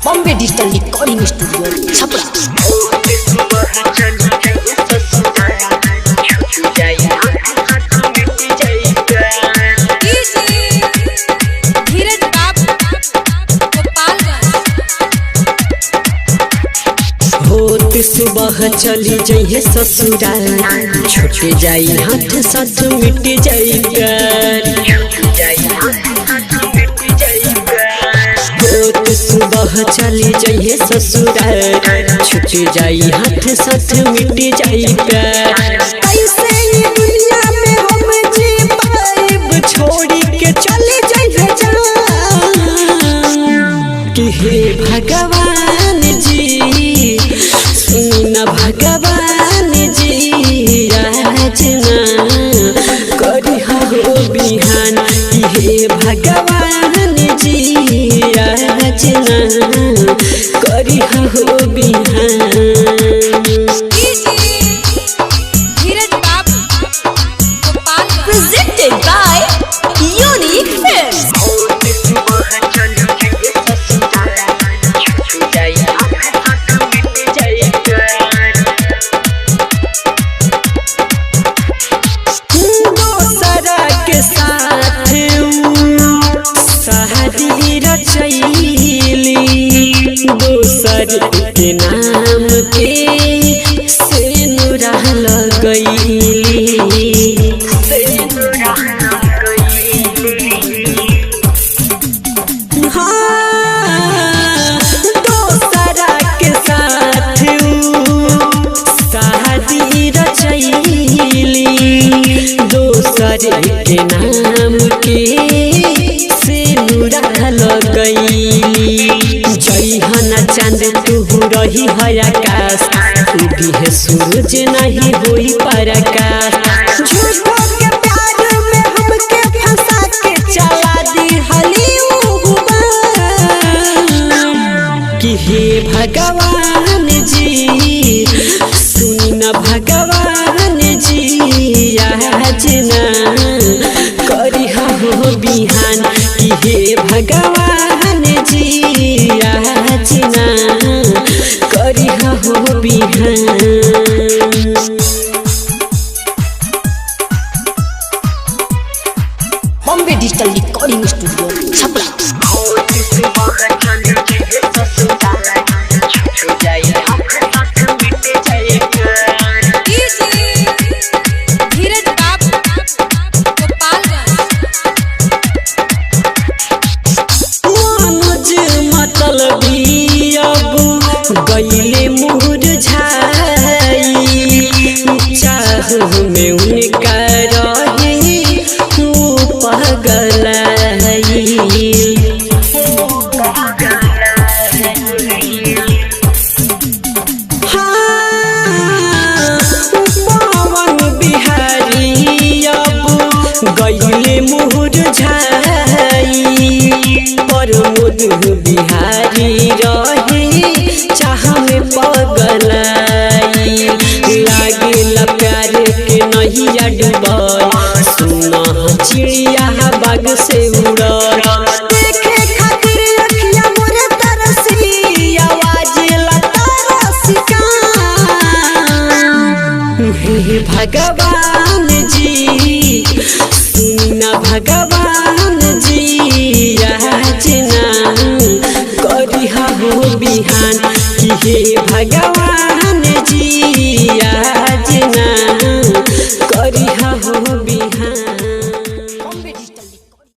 Bombay digital recording studio Chhapra. होत सुबह चली जइहे ससुराल, छूट जाई हाथ साथ मिट जाई प्यार। होत सुबह चली जइहे ससुराल, छूट जाई हाथ साथ मिट जाई प्यार। कैसे ये दुनिया में हम जी पाएब, छोड़ी के चले जाइए जान। कि हे भगवान जी सुन भगवान जी, आज ना करी हो बिहान। कि हे भगवान जी आज ना करी हो बिहान। Presented by Unique Films. दोसर के नाम के सेनुरा लगैली। हाँ, दोसरा के साथ शादी रचैली। दोसर के नाम के सेनुरा लगैली। जइहना चांद तू रही है आकाश, उगी है सूरज नहीं हुई पराकाश। झूठों के प्यार में हमके फंसा के चला दी हली कि हे भगवान जी सुन भगवान जी, आज ना करी हो बिहान। कि हे भगवान जी आज ना करी हो बिहान। Bombay digital recording studio Chhapra. गईले मुरझाई, चाह में उनका रहे तू पगलाई। हाँ, पवन बिहारी अब गईले मुरझाई, प्रमोद बिहारी रहे चाह में पगलाई। लागेला प्यार के नहिया डूबल, सुना चिड़िया बाग से उड़ल। देखे खातिर अखिया मोरे तरसी, आवाज लता रसिका। हे भगवान जी सुन भगवान जी, आज ना करी हो बिहान। कि हे भगवान जी